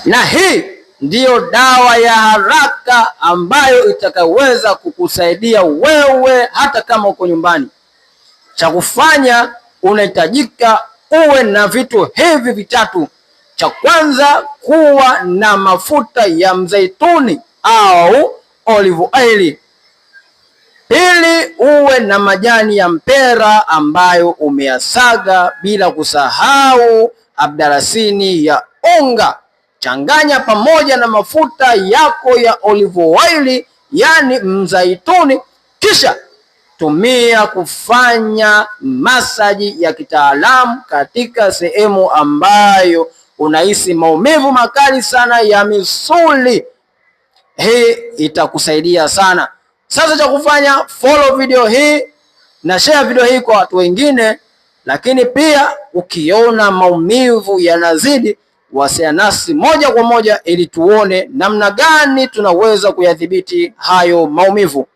na hii ndiyo dawa ya haraka ambayo itakaweza kukusaidia wewe hata kama uko nyumbani. Cha kufanya, unahitajika uwe na vitu hivi vitatu. Cha kwanza, kuwa na mafuta ya mzeituni au olive oil. Pili, uwe na majani ya mpera ambayo umeyasaga, bila kusahau abdalasini ya unga. Changanya pamoja na mafuta yako ya olive oil, yani mzaituni, kisha tumia kufanya masaji ya kitaalamu katika sehemu ambayo unahisi maumivu makali sana ya misuli. Hii itakusaidia sana. Sasa cha kufanya, follow video hii na share video hii kwa watu wengine, lakini pia ukiona maumivu yanazidi, wasiliana nasi moja kwa moja ili tuone namna gani tunaweza kuyadhibiti hayo maumivu.